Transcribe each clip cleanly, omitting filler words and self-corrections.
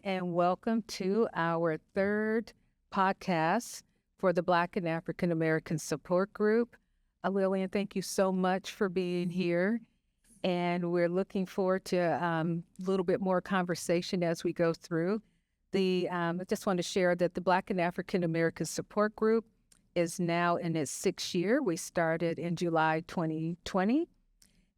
and welcome to our third podcast for the Black and African American Support Group. Lillian, thank you so much for being here. And we're looking forward to a little bit more conversation as we go through. I just want to share that the Black and African American Support Group is now in its 6th year. We started in July 2020,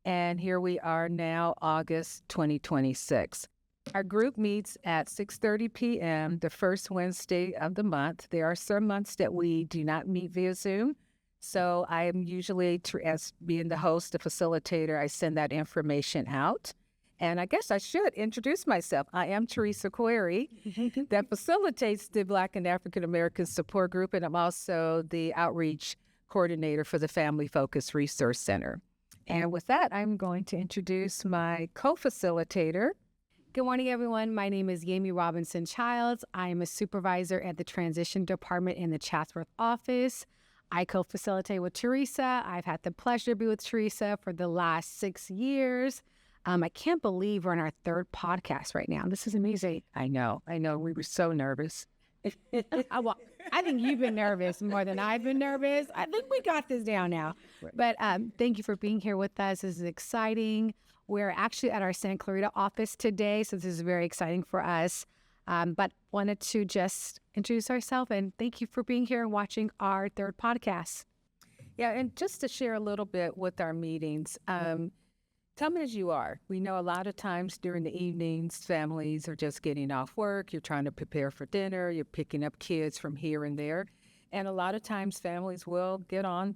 and here we are now, August 2026. Our group meets at 6:30 p.m. the first Wednesday of the month. There are some months that we do not meet via Zoom. So I am usually, as being the host, the facilitator, I send that information out. And I guess I should introduce myself. I am Theresa Quary that facilitates the Black and African American Support Group, and I'm also the outreach coordinator for the Family Focus Resource Center. And with that, I'm going to introduce my co-facilitator. Good morning, everyone. My name is Yemi Robinson-Chiles. I am a supervisor at the Transition Department in the Chatsworth office. I co-facilitate with Theresa. I've had the pleasure to be with Theresa for the last 6 years. I can't believe we're on our third podcast right now. This is amazing. I know. We were so nervous. Well, I think you've been nervous more than I've been nervous. I think we got this down now. Right. But thank you for being here with us. This is exciting. We're actually at our Santa Clarita office today, so this is very exciting for us. But wanted to just introduce ourselves and thank you for being here and watching our third podcast. Yeah, and just to share a little bit with our meetings, tell me as you are. We know a lot of times during the evenings, families are just getting off work. You're trying to prepare for dinner. You're picking up kids from here and there. And a lot of times families will get on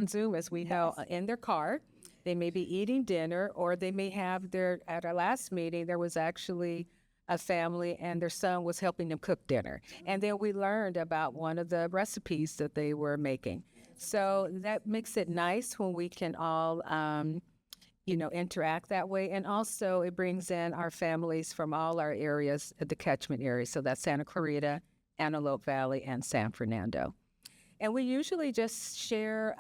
Zoom, as we know, in their car. They may be eating dinner, or they may have at our last meeting, there was actually a family and their son was helping them cook dinner. And then we learned about one of the recipes that they were making. So that makes it nice when we can all, interact that way. And also it brings in our families from all our areas, the catchment area. So that's Santa Clarita, Antelope Valley, and San Fernando. And we usually just share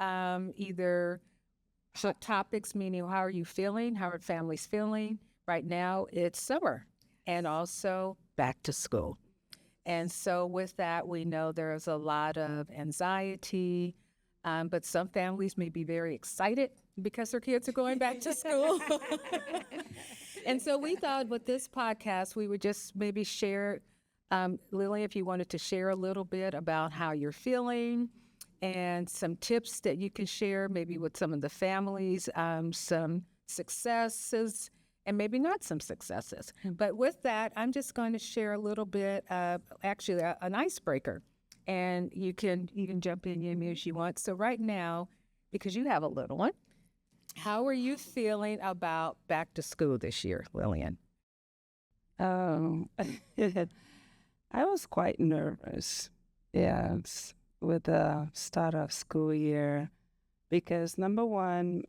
either hot topics, meaning how are you feeling? How are families feeling? Right now it's summer. And also back to school. And so with that, we know there's a lot of anxiety, but some families may be very excited because their kids are going back to school. And so we thought with this podcast, we would just maybe share, Lillian, if you wanted to share a little bit about how you're feeling and some tips that you can share maybe with some of the families, some successes, and maybe not some successes. But with that, I'm just going to share a little bit of actually an icebreaker. And you can jump in, Yemi, as you want. So right now, because you have a little one, how are you feeling about back to school this year, Lillian? I was quite nervous, yes, with the start of school year. Because number one,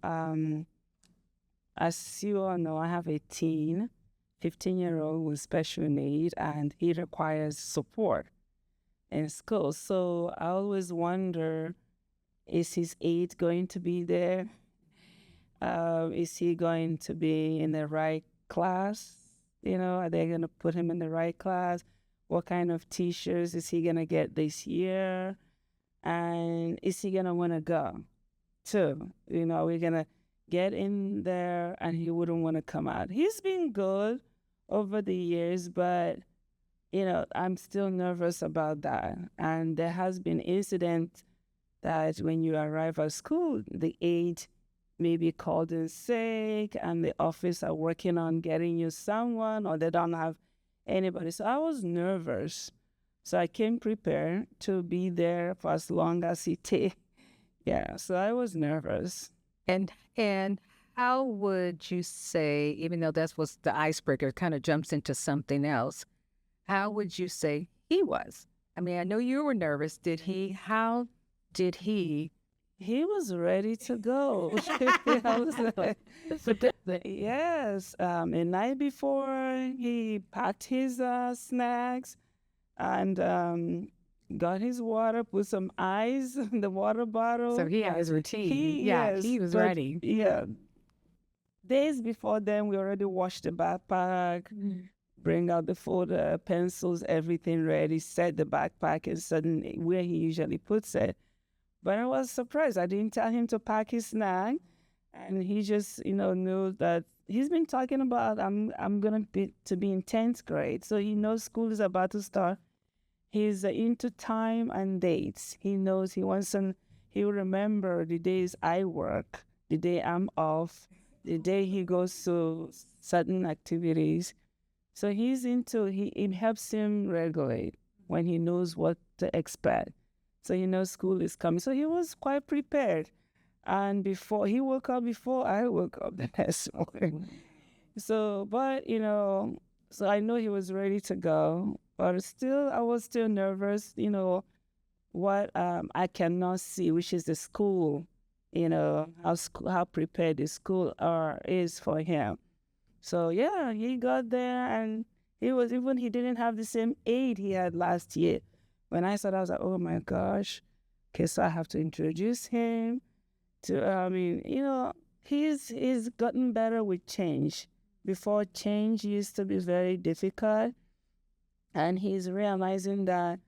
as you all know, I have a 15-year-old with special need, and he requires support in school. So I always wonder, is his aide going to be there? Is he going to be in the right class? Are they going to put him in the right class? What kind of teachers is he going to get this year? And is he going to want to go too? We're going to get in there and he wouldn't want to come out. He's been good over the years, but, I'm still nervous about that. And there has been incident that when you arrive at school, the aide may be called in sick and the office are working on getting you someone, or they don't have anybody. So I was nervous. So I came prepared to be there for as long as it takes. Yeah, so I was nervous. And how would you say, even though that was the icebreaker, it kind of jumps into something else, how would you say he was? I mean, I know you were nervous. How did he? He was ready to go. Yes, the night before, he packed his snacks and got his water, put some ice in the water bottle. So he had his routine. He was ready. Yeah. Days before then, we already washed the backpack, bring out the folder, pencils, everything ready, set the backpack and suddenly where he usually puts it. But I was surprised. I didn't tell him to pack his snack, and he just, knew that he's been talking about I'm gonna be in 10th grade, so he knows school is about to start. He's into time and dates. He knows he'll remember the days I work, the day I'm off, the day he goes to certain activities. So it helps him regulate when he knows what to expect. So he knows school is coming. So he was quite prepared. And he woke up before I woke up the next morning. So, but, so I know he was ready to go. But I was still nervous, what I cannot see, which is the school, how prepared the school is for him. So, yeah, he got there, and he didn't have the same aid he had last year. When I saw that, I was like, oh my gosh. Okay, so I have to introduce him to, he's gotten better with change. Before, change used to be very difficult. And he's realizing that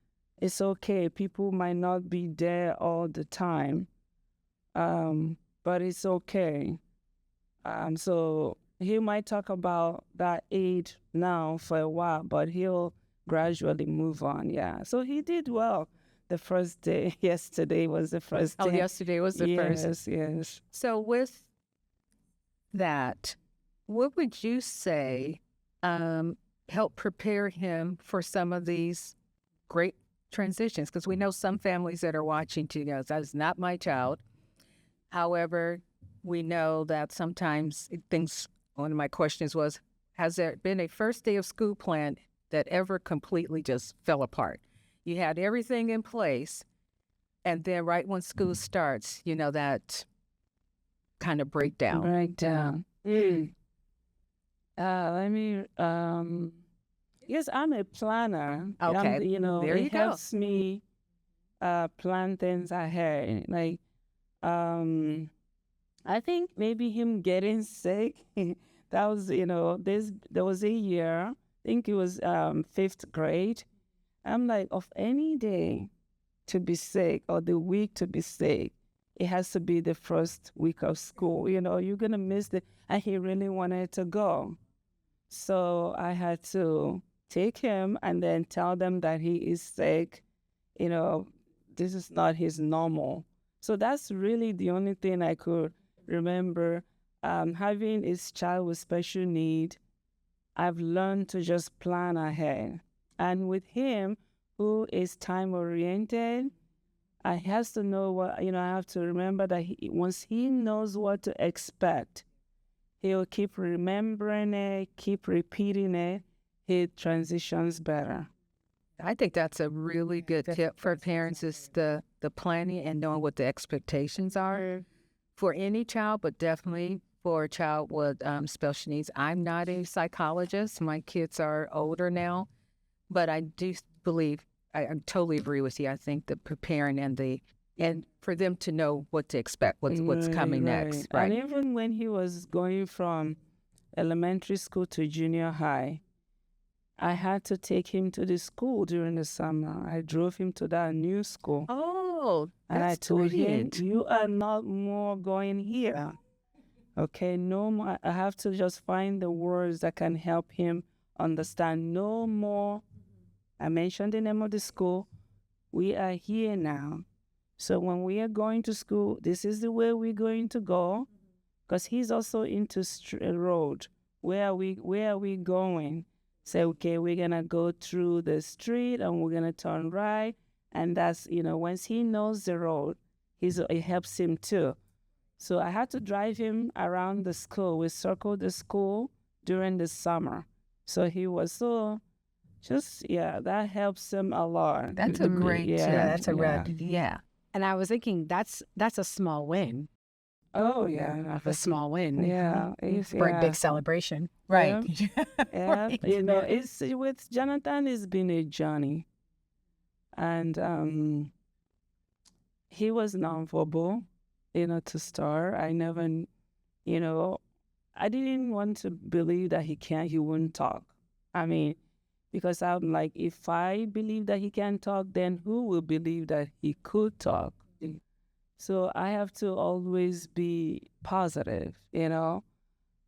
it's okay. People might not be there all the time, but it's okay. So he might talk about that aid now for a while, but he'll gradually move on. Yeah. So he did well. The first day, yesterday was the first day. Oh, yesterday was the first. Yes. So with that, what would you say help prepare him for some of these great transitions? Because we know some families that are watching that's not my child. However, we know that sometimes one of my questions was, has there been a first day of school plan that ever completely just fell apart? You had everything in place, and then right when school starts, that kind of breakdown. Yes, I'm a planner. Okay, there you it helps me plan things ahead. Like, I think maybe him getting sick, that was, there was a year, I think it was 5th grade. I'm like, of any day to be sick or the week to be sick, it has to be the first week of school. You're going to miss and he really wanted to go. So I had to take him and then tell them that he is sick. This is not his normal. So that's really the only thing I could remember. Having his child with special need, I've learned to just plan ahead. And with him, who is time-oriented, I has to know what, I have to remember that once he knows what to expect, he'll keep remembering it, keep repeating it, he transitions better. I think that's a really good tip for parents, is the planning and knowing what the expectations are for any child, but definitely for a child with special needs. I'm not a psychologist. My kids are older now, but I do believe, I totally agree with you. I think the preparing and for them to know what to expect, what's coming next. Right. And even when he was going from elementary school to junior high, I had to take him to the school during the summer. I drove him to that new school. Oh, that's and I told brilliant. him, you are not more going here. Okay, no more. I have to just find the words that can help him understand. No more. I mentioned the name of the school. We are here now. So when we are going to school, this is the way we're going to go. Because he's also into road. Where are we going? Say, okay, we're going to go through the street and we're going to turn right. And that's, once he knows the road, it helps him too. So I had to drive him around the school. We circled the school during the summer. So he was that helps him a lot. That's a great tip. That's a red. Yeah. And I was thinking that's a small win. Oh, yeah. A small win. Yeah. For a big celebration. Right. Yeah. It's with Jonathan, it's been a journey. And he was nonverbal, to start. I never, I didn't want to believe that he wouldn't talk. I mean, because I'm like, if I believe that he can talk, then who will believe that he could talk? So I have to always be positive, you know?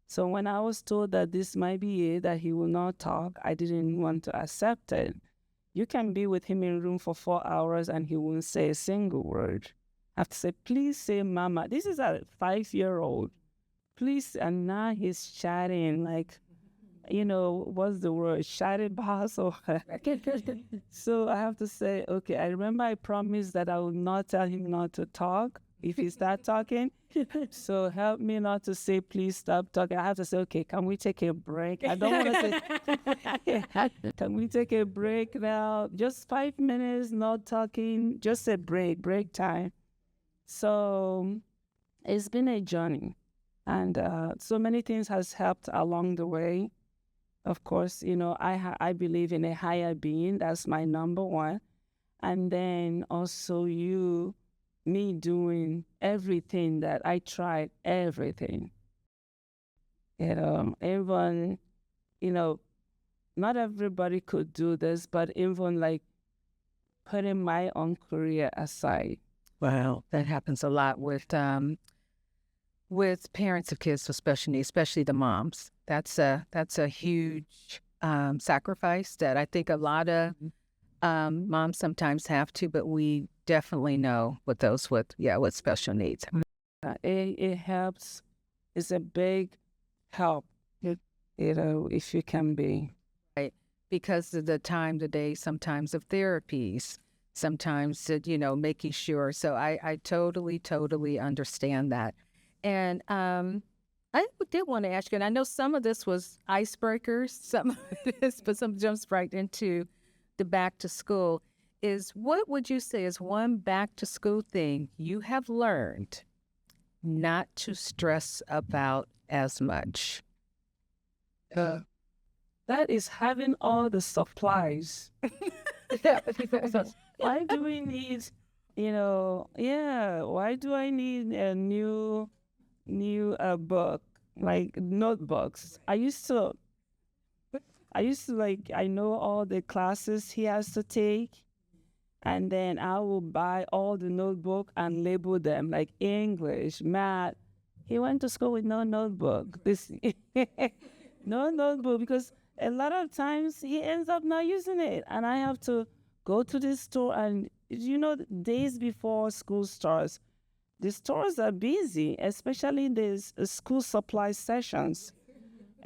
So when I was told that this might be it, that he will not talk, I didn't want to accept it. You can be with him in a room for 4 hours and he won't say a single word. I have to say, please say mama. This is a 5-year-old. Please, and now he's chatting like, what's the word? Chatting boss or so I have to say, okay, I remember I promised that I would not tell him not to talk if he start talking. So help me not to say, please stop talking. I have to say, okay, can we take a break? I don't want to say, can we take a break now? Just 5 minutes, not talking, just a break time. So it's been a journey. And so many things has helped along the way. Of course, I believe in a higher being. That's my number one. And then also me doing everything that I tried, everything. Even, not everybody could do this, but even like putting my own career aside. Wow, that happens a lot with parents of kids with special needs, especially the moms. That's a huge sacrifice that I think a lot of moms sometimes have to, but we definitely know with those with special needs. It helps. It's a big help, if you can be. Right, because of the time, the day, sometimes of therapies, sometimes, making sure. So I totally understand that. And I did want to ask you, and I know some of this was icebreakers, some of this, but some jumps right into the back to school. What would you say is one back to school thing you have learned not to stress about as much? That is having all the supplies. Why do we need, why do I need a new book, like notebooks? I used to I know all the classes he has to take, and then I will buy all the notebook and label them like English, math. He went to school with no notebook. No notebook, because a lot of times he ends up not using it, and I have to go to the store, and days before school starts, the stores are busy, especially the school supply sessions.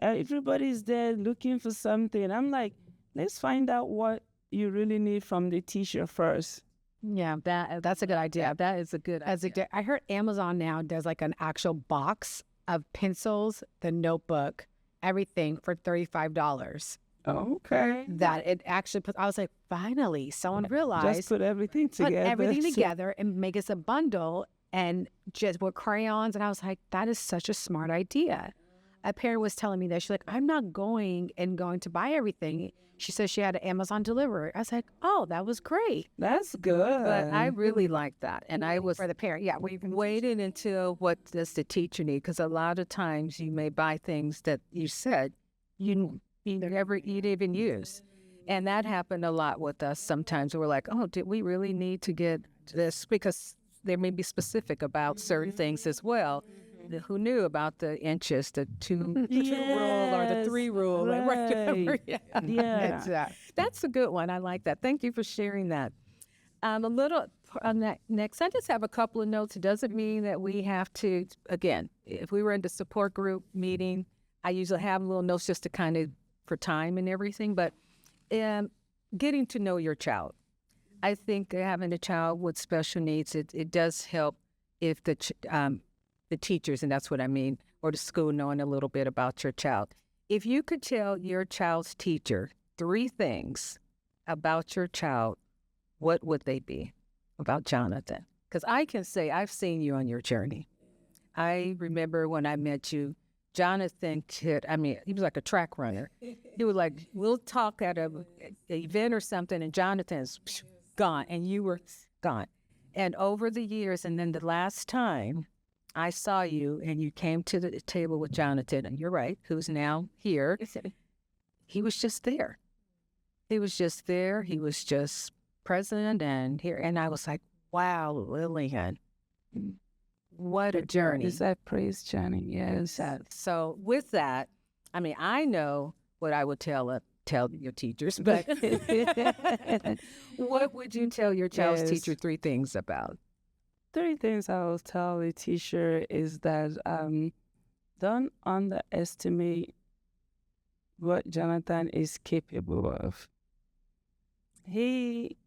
Everybody's there looking for something. I'm like, let's find out what you really need from the teacher first. Yeah, that's a good idea. That is a good idea. I heard Amazon now does like an actual box of pencils, the notebook, everything for $35. Okay. That it actually I was like, finally, someone realized. Just put everything together. And make us a bundle and just with crayons. And I was like, that is such a smart idea. A parent was telling me that. She's like, I'm not going to buy everything. She said she had an Amazon delivery. I was like, oh, that was great. That's good. But I really like that. And I was for the parent. Yeah. We've waited until what does the teacher need? Because a lot of times you may buy things that you said you never even use. And that happened a lot with us. Sometimes we're like, oh, did we really need to get this? Because they may be specific about certain things as well. Who knew about the inches, the two rule or the 3 rule? Right. Yeah. That's a good one. I like that. Thank you for sharing that. A little on that next, I just have a couple of notes. It doesn't mean that we have to, again, if we were in the support group meeting, I usually have little notes just to kind of for time and everything, but getting to know your child. I think having a child with special needs, it does help if the teachers, and that's what I mean, or the school knowing a little bit about your child. If you could tell your child's teacher 3 things about your child, what would they be about Jonathan? Because I can say I've seen you on your journey. I remember when I met you, Jonathan he was like a track runner. He was like, we'll talk at an event or something, and Jonathan's gone, and you were gone. And over the years, and then the last time I saw you and you came to the table with Jonathan, and you're right, who's now here. he was just there. He was just there. He was just present and here. And I was like, wow, Lillian, what a journey. Is that praise journey? Yes. So with that, I mean, I know what I would tell your teachers, but what would you tell your child's Yes. teacher 3 things about? 3 things I will tell a teacher is that don't underestimate what Jonathan is capable of. He,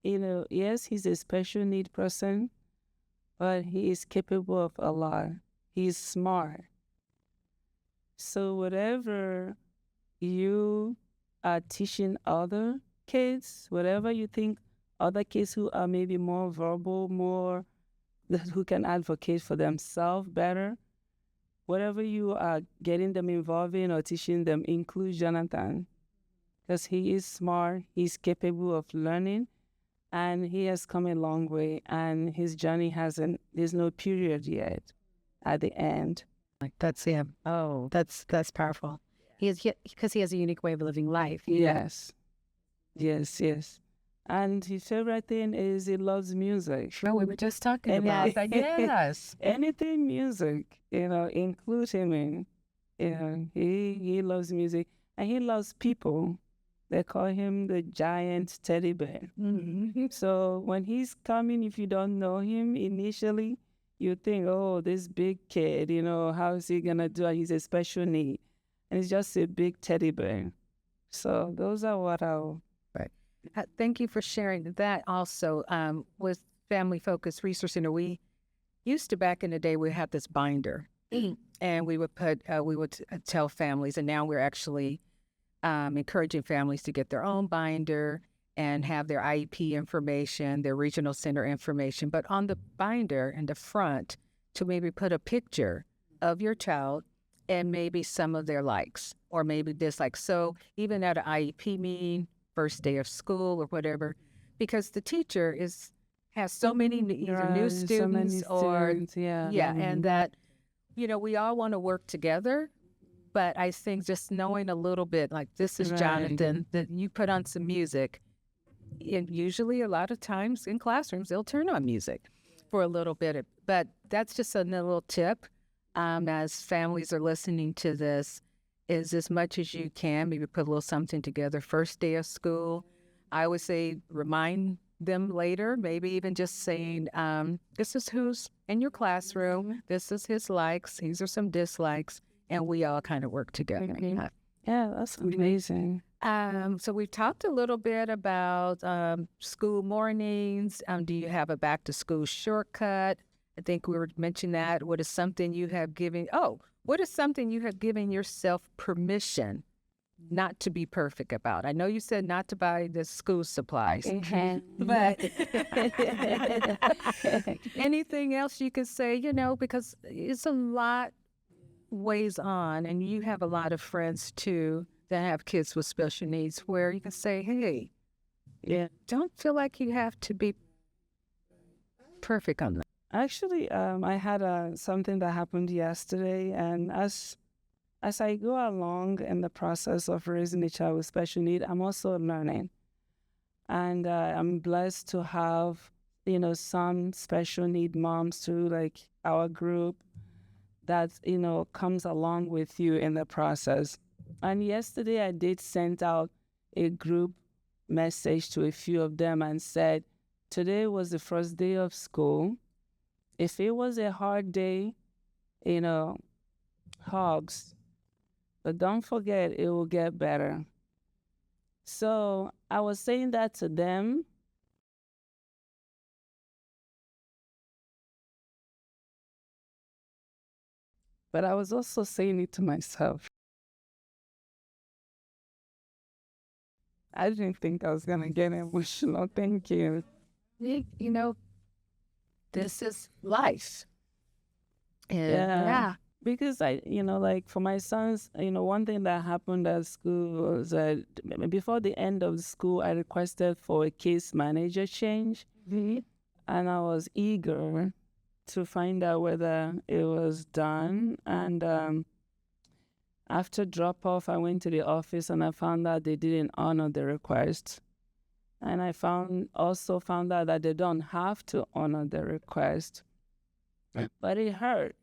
yes, he's a special need person, but he is capable of a lot. He's smart. So whatever you are teaching other kids, whatever you think other kids who are maybe more verbal, who can advocate for themselves better, whatever you are getting them involved in or teaching them, include Jonathan. Because he is smart, he's capable of learning, and he has come a long way, and his journey there's no period yet at the end. Like that's him. Oh, that's powerful. Because he has a unique way of living life. Yes. And his favorite thing is he loves music. Well, we were just talking about that. Yes. Anything music, include him in. He loves music, and he loves people. They call him the giant teddy bear. Mm-hmm. So when he's coming, if you don't know him initially, you think, oh, this big kid, how is he going to do it? He's a special need. And he's just a big teddy bear. So those are what I'll... Thank you for sharing that. Also, with Family Focused Resource Center, we used to, back in the day, we had this binder. And we would tell families, and now we're actually encouraging families to get their own binder and have their IEP information, their regional center information, but on the binder in the front to maybe put a picture of your child and maybe some of their likes or maybe dislikes. So even at an IEP meeting, first day of school or whatever, because the teacher has so many either new students and that, we all want to work together. But I think just knowing a little bit, like this is Jonathan, that you put on some music. And usually a lot of times in classrooms, they'll turn on music for a little bit. But that's just a little tip as families are listening to this, is as much as you can, maybe put a little something together. First day of school, I would say remind them later, maybe even just saying, this is who's in your classroom. This is his likes. These are some dislikes. And we all kind of work together. Mm-hmm. Yeah, that's amazing. So we've talked a little bit about school mornings. Do you have a back-to-school shortcut? I think we were mentioning that. What is something you have given yourself permission not to be perfect about? I know you said not to buy the school supplies, but anything else you could say, because it's a lot weighs on, and you have a lot of friends too that have kids with special needs, where you can say, hey, don't feel like you have to be perfect on that. Actually, I had something that happened yesterday, and as I go along in the process of raising a child with special need, I'm also learning, and I'm blessed to have some special need moms through like our group that, comes along with you in the process. And yesterday I did send out a group message to a few of them and said, today was the first day of school. If it was a hard day, hugs, but don't forget it will get better. So I was saying that to them. But I was also saying it to myself. I didn't think I was going to get emotional. Thank you. This is life. Yeah. Because like for my sons, one thing that happened at school was that before the end of the school, I requested for a case manager change. Mm-hmm. And I was eager to find out whether it was done. And After drop-off, I went to the office and I found out they didn't honor the request. And I also found out that they don't have to honor the request. But it hurt,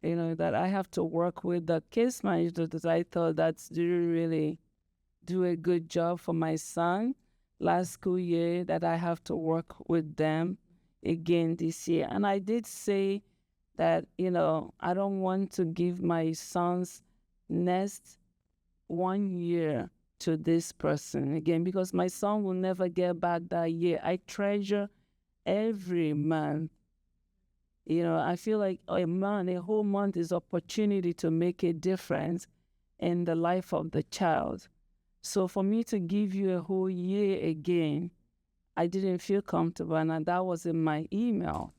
that I have to work with the case manager, that I thought that's really do a good job for my son last school year, that I have to work with them again this year. And I did say that, I don't want to give my son's next 1 year to this person again, because my son will never get back that year. I treasure every month. I feel like a whole month is opportunity to make a difference in the life of the child. So for me to give you a whole year again, I didn't feel comfortable, and that was in my email.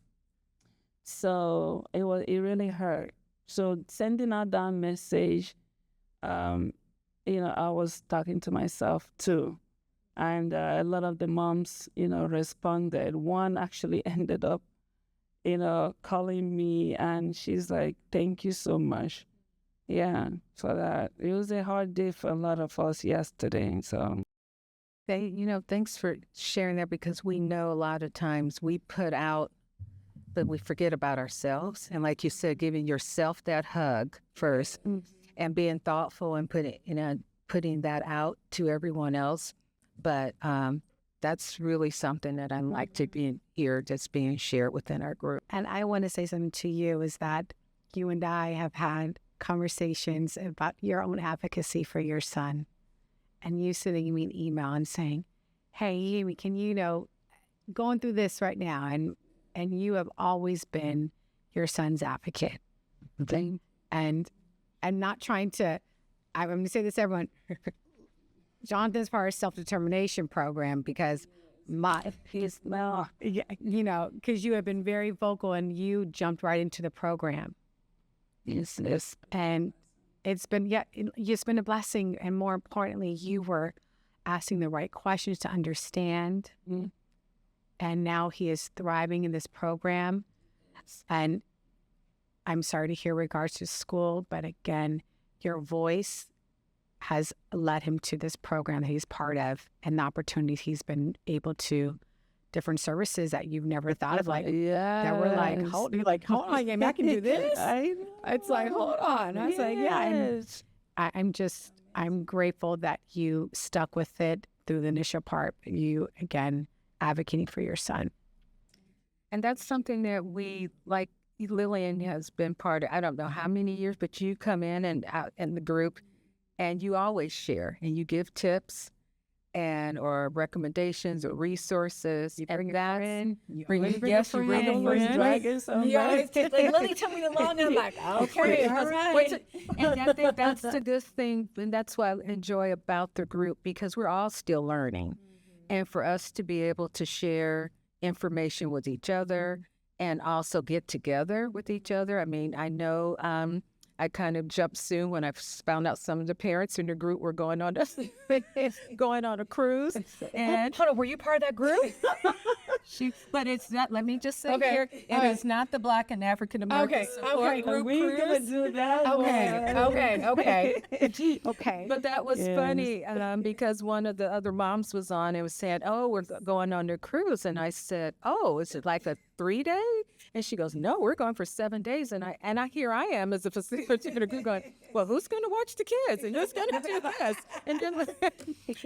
So it really hurt. So sending out that message, I was talking to myself too. And a lot of the moms, responded. One actually ended up, calling me, and she's like, thank you so much. Yeah, for that. It was a hard day for a lot of us yesterday, so. Thanks for sharing that, because we know a lot of times we put out, but we forget about ourselves. And like you said, giving yourself that hug first and being thoughtful and putting that out to everyone else. But that's really something that I like to be here, that's being shared within our group. And I want to say something to you, is that you and I have had conversations about your own advocacy for your son. And you sending me an email and saying, hey, Yemi, can you going through this right now? And you have always been your son's advocate. Okay. And not trying to, I'm going to say this to everyone, Jonathan's part of self-determination program, because because you have been very vocal and you jumped right into the program. Yes. And it's been a blessing. And more importantly, you were asking the right questions to understand. And now he is thriving in this program. And I'm sorry to hear regards to school, but again, your voice has led him to this program that he's part of, and the opportunities he's been able to, different services that you've never thought of, that were like, hold on, Yemi, I can do this. It's like, hold on. I was like, I'm grateful that you stuck with it through the initial part, but you, again, advocating for your son. And that's something that we, like, Lillian has been part of, I don't know how many years, but you come in and out in the group, and you always share, and you give tips or recommendations or resources. You bring and a friend. You bring always a bring a friend. You always take, like, Lily, tell me along. I'm like, okay, all right. And I think that's the good thing, and that's what I enjoy about the group, because we're all still learning. And for us to be able to share information with each other and also get together with each other. I mean, I know I kind of jumped soon when I found out some of the parents in the group were going on a cruise. And hold on, were you part of that group? But it's not. Let me just say here, it is not the Black and African American support group We're gonna cruise. do that. Okay. But that was funny because one of the other moms was on and was saying, "Oh, we're going on a cruise," and I said, "Oh, is it like a 3-day?" And she goes, "No, we're going for 7 days." And here I am as a facilitator group going, "Well, who's going to watch the kids and who's going to do this?"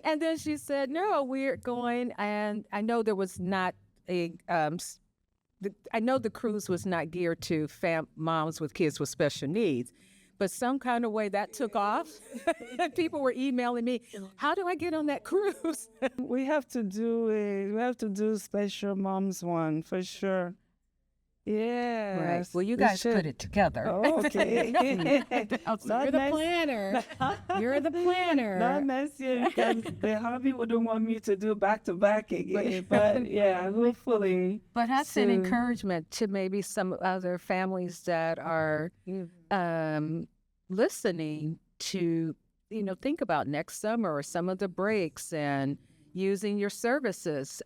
And then she said, "No, we're going." And I know there was not I know the cruise was not geared to moms with kids with special needs, but some kind of way that took off. People were emailing me, "How do I get on that cruise?" We have to do it. We have to do special moms one for sure. Yeah. Right. Well, you guys put it together. Oh, okay. You're the planner. You're the planner. Not next year, because the hubby wouldn't want me to do back-to-back again. But yeah, hopefully. But that's an encouragement to maybe some other families that are listening to, think about next summer or some of the breaks and using your services.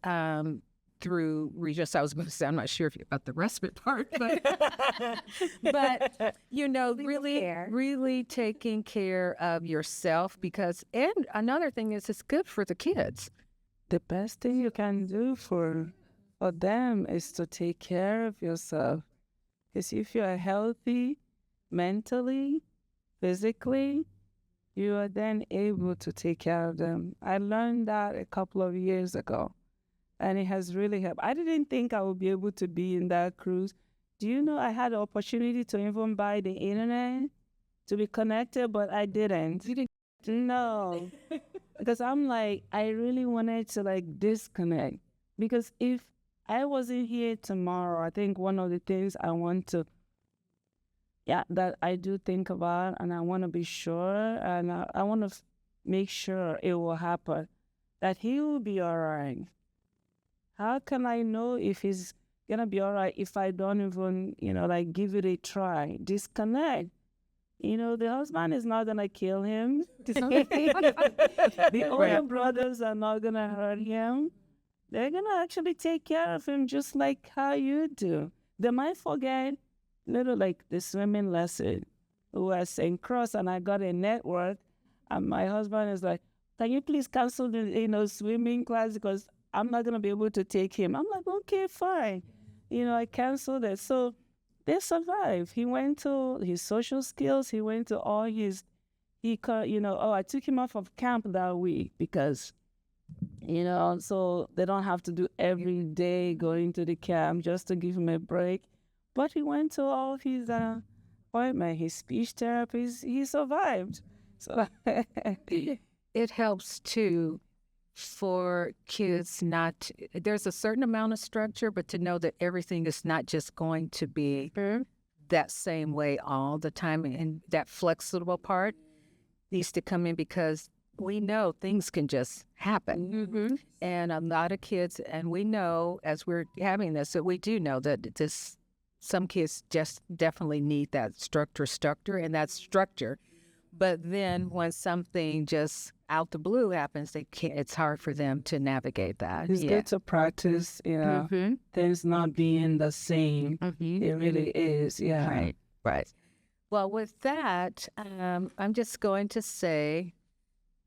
through Regis. I was going to say, I'm not sure if you about the respite part, but really taking care of yourself and another thing is it's good for the kids. The best thing you can do for them is to take care of yourself. Because if you are healthy mentally, physically, you are then able to take care of them. I learned that a couple of years ago, and it has really helped. I didn't think I would be able to be in that cruise. Do you know I had the opportunity to even buy the internet to be connected, but I didn't. You didn't? No, because I'm like, I really wanted to disconnect. Because if I wasn't here tomorrow, I think one of the things I want to that I do think about, and I want to be sure, and I want to make sure it will happen, that he will be all right. How can I know if he's going to be all right if I don't even, give it a try? Disconnect. The husband is not going to kill him. The older brothers are not going to hurt him. They're going to actually take care of him just like how you do. They might forget little the swimming lesson. We were St. Cross and I got a network and my husband is like, can you please cancel the swimming class because I'm not going to be able to take him. I'm like, okay, fine. I canceled it. So they survived. He went to his social skills. He went to all his, I took him off of camp that week because, so they don't have to do every day going to the camp just to give him a break. But he went to all his appointment, his speech therapies. He survived. So it helps too for kids there's a certain amount of structure, but to know that everything is not just going to be that same way all the time. And that flexible part needs to come in because we know things can just happen. Mm-hmm. And a lot of kids, and we know as we're having this, that we do know that some kids just definitely need that structure and that structure. But then when something just out the blue happens, it's hard for them to navigate that. It's good to practice, things not being the same. Mm-hmm. It really is, yeah. Right. Well, with that, I'm just going to say,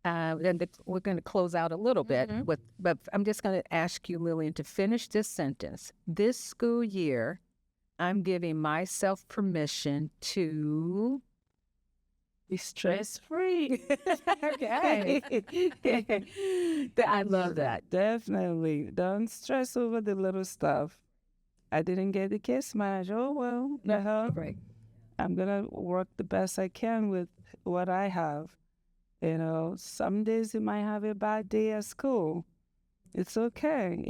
and we're going to close out a little bit, but I'm just going to ask you, Lillian, to finish this sentence. This school year, I'm giving myself permission to be stress-free. Okay. I love that. Definitely. Don't stress over the little stuff. I didn't get the case manager. Oh, well, Right. I'm going to work the best I can with what I have. Some days you might have a bad day at school. It's okay.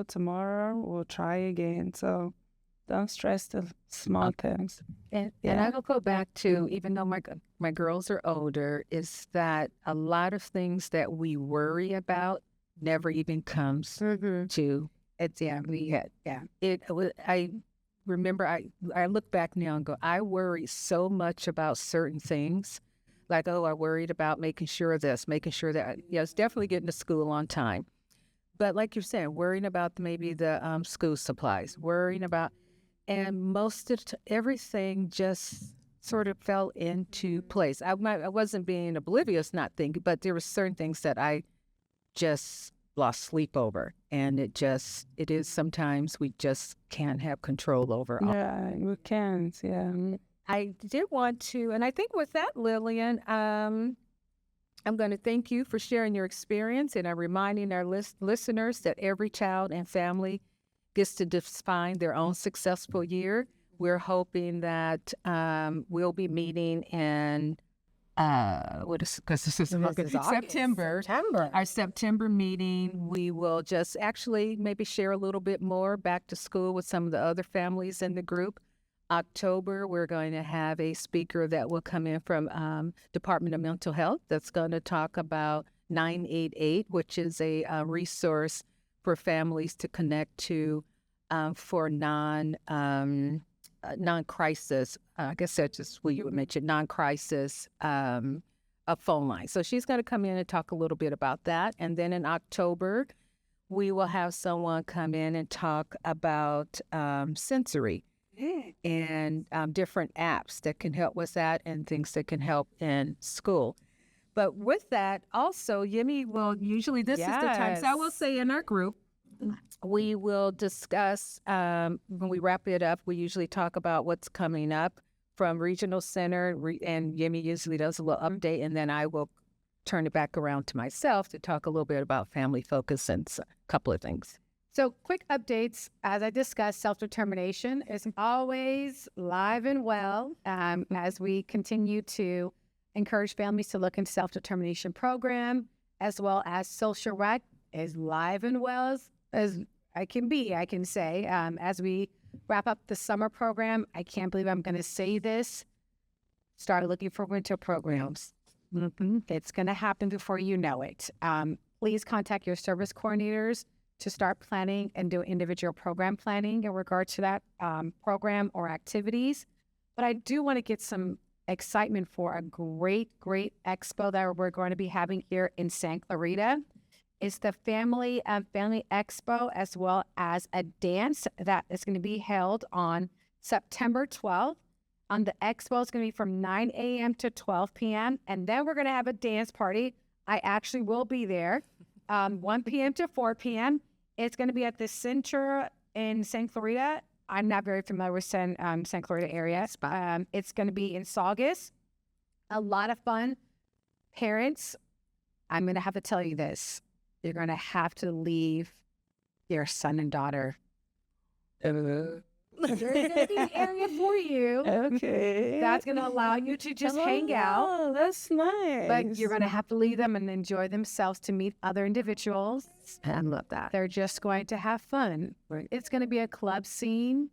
Tomorrow we'll try again. So don't stress the small things. And I will go back to, even though my girls are older, is that a lot of things that we worry about never even comes to it's I remember I look back now and go, I worry so much about certain things. Like, I worried about making sure of this, making sure that, it's definitely getting to school on time. But like you're saying, worrying about maybe the school supplies, worrying about, and most of everything just sort of fell into place. I wasn't being oblivious, not thinking, but there were certain things that I just lost sleep over. And it is sometimes we just can't have control over. Yeah, we can't, yeah. I did want to, and I think with that, Lillian, I'm going to thank you for sharing your experience, and I'm reminding our listeners that every child and family gets to define their own successful year. We're hoping that we'll be meeting in September. Our September meeting, we will just actually maybe share a little bit more back to school with some of the other families in the group. October, we're going to have a speaker that will come in from Department of Mental Health that's going to talk about 988, which is a resource for families to connect to for non-crisis. I guess that's just what you would mention, non-crisis a phone line. So she's going to come in and talk a little bit about that. And then in October, we will have someone come in and talk about sensory and different apps that can help with that and things that can help in school. But with that, also, Yemi will usually, this is the time, so I will say in our group, we will discuss, when we wrap it up, we usually talk about what's coming up from Regional Center, and Yemi usually does a little update, and then I will turn it back around to myself to talk a little bit about family focus and a couple of things. So quick updates. As I discussed, self-determination is always live and well as we continue to encourage families to look into self-determination program, as well as social rec is live and well as I can say. As we wrap up the summer program, I can't believe I'm going to say this, start looking for winter programs. It's going to happen before you know it. Please contact your service coordinators to start planning and do individual program planning in regard to that program or activities. But I do want to get some excitement for a great expo that we're going to be having here in San Clarita. It's the Family Expo, as well as a dance that is going to be held on September 12th. On the expo, it's going to be from 9 a.m. to 12 p.m. And then we're going to have a dance party. I actually will be there, 1 p.m. to 4 p.m. It's going to be at the Center in San Clarita. I'm not very familiar with San Clarita area. It's going to be in Saugus. A lot of fun. Parents, I'm going to have to tell you this. You're going to have to leave your son and daughter. There's going to be an area for you. Okay. That's going to allow you to just hang out. Oh, that's nice. But you're going to have to leave them and enjoy themselves to meet other individuals. I love that. They're just going to have fun. Right. It's going to be a club scene,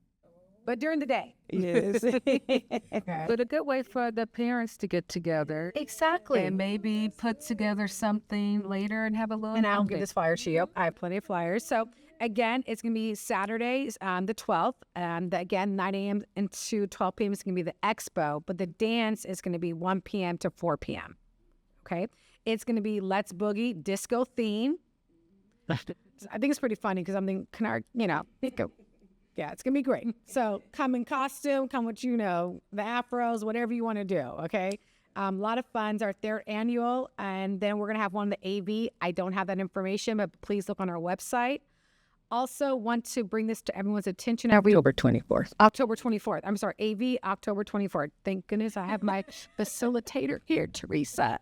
but during the day. Yes. But a good way for the parents to get together Exactly. and maybe put together something later and have a little And I'll outing. give this flyer to you. I have plenty of flyers. So again, it's going to be Saturdays, the 12th. Again, 9 a.m. into 12 p.m. is going to be the expo, but the dance is going to be 1 p.m. to 4 p.m. Okay. It's going to be Let's Boogie disco theme. I think it's pretty funny because I'm thinking, yeah, it's going to be great. So come in costume, come with, the afros, whatever you want to do, okay? A lot of funds are third annual, and then we're going to have one in the AV. I don't have that information, but please look on our website. Also want to bring this to everyone's attention. October 24th. October 24th. I'm sorry, AV, October 24th. Thank goodness I have my facilitator here, Theresa,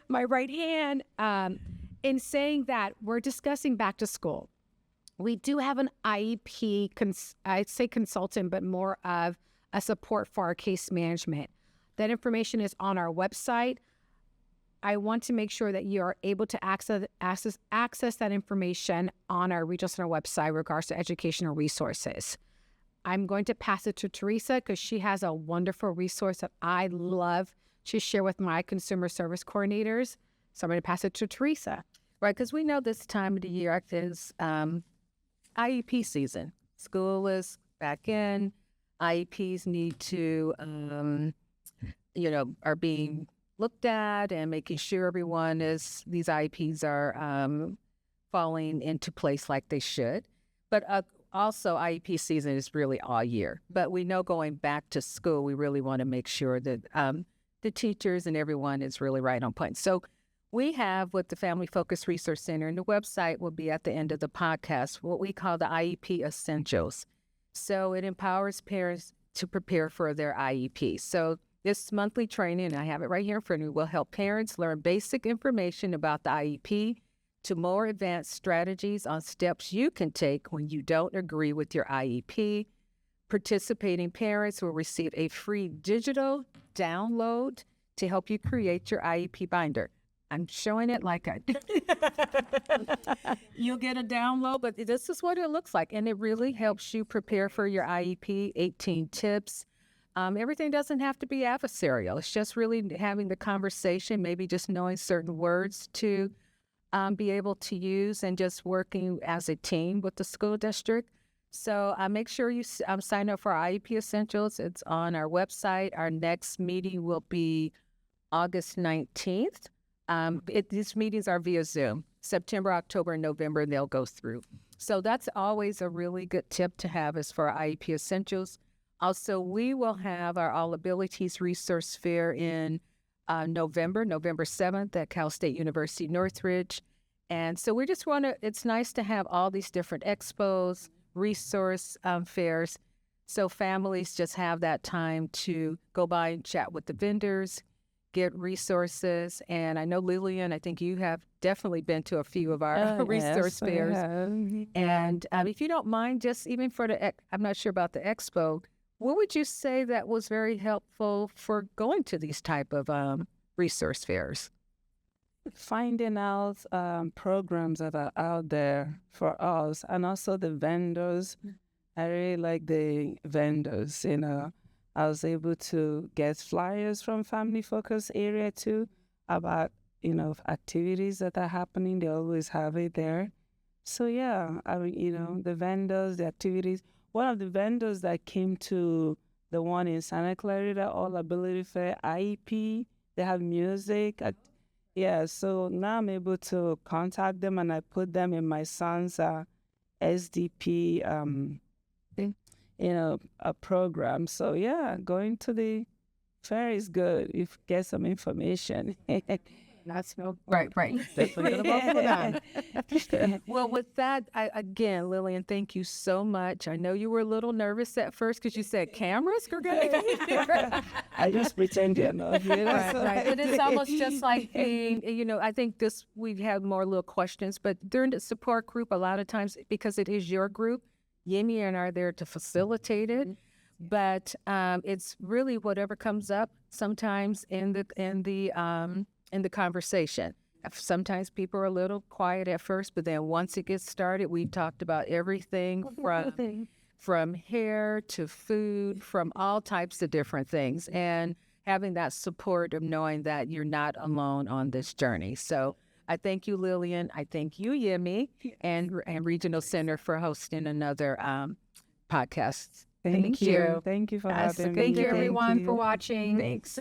my right hand. In saying that, we're discussing back to school. We do have an IEP, I'd say consultant, but more of a support for our case management. That information is on our website. I want to make sure that you are able to access that information on our Regional Center website in regards to educational resources. I'm going to pass it to Theresa because she has a wonderful resource that I love to share with my consumer service coordinators. So I'm going to pass it to Theresa. Right, because we know this time of the year is IEP season. School is back in. IEPs need to, are being looked at and making sure these IEPs are falling into place like they should. But also IEP season is really all year. But we know going back to school, we really want to make sure that the teachers and everyone is really right on point. So we have with the Family Focus Resource Center, and the website will be at the end of the podcast, what we call the IEP Essentials. So it empowers parents to prepare for their IEP. So this monthly training, and I have it right here in front of you, will help parents learn basic information about the IEP to more advanced strategies on steps you can take when you don't agree with your IEP. Participating parents will receive a free digital download to help you create your IEP binder. I'm showing it like you'll get a download, but this is what it looks like. And it really helps you prepare for your IEP, 18 tips. Everything doesn't have to be adversarial. It's just really having the conversation, maybe just knowing certain words to be able to use and just working as a team with the school district. So make sure you sign up for our IEP Essentials. It's on our website. Our next meeting will be August 19th. These meetings are via Zoom, September, October, and November, they'll go through. So that's always a really good tip to have as for IEP Essentials. Also, we will have our All Abilities Resource Fair in November 7th at Cal State University Northridge. And so we just want to, it's nice to have all these different expos, resource fairs. So families just have that time to go by and chat with the vendors, get resources. And I know, Lillian, I think you have definitely been to a few of our resource fairs. And if you don't mind, just even for I'm not sure about the expo, what would you say that was very helpful for going to these type of resource fairs? Finding out programs that are out there for us, and also the vendors. I really like the vendors, I was able to get flyers from Family Focus area too about, activities that are happening. They always have it there. So yeah, the vendors, the activities. One of the vendors that came to the one in Santa Clarita All Ability Fair, IEP, they have music. So now I'm able to contact them, and I put them in my son's SDP, a program. So yeah, going to the fair is good. You get some information. That's no Right. that. Well, with that, again, Lillian, thank you so much. I know you were a little nervous at first because you said cameras are going to be here. I just pretend you're not. Right. But it's almost just like being, I think we've had more little questions, but during the support group, a lot of times, because it is your group, Yemi and I are there to facilitate it. But it's really whatever comes up sometimes in the conversation. Sometimes people are a little quiet at first, but then once it gets started, we've talked about everything from hair to food, from all types of different things, and having that support of knowing that you're not alone on this journey. So I thank you, Lillian. I thank you, Yemi, and Regional Center for hosting another podcast. Thank you. Thank you for having me. Thank you, everyone, for watching. Thanks.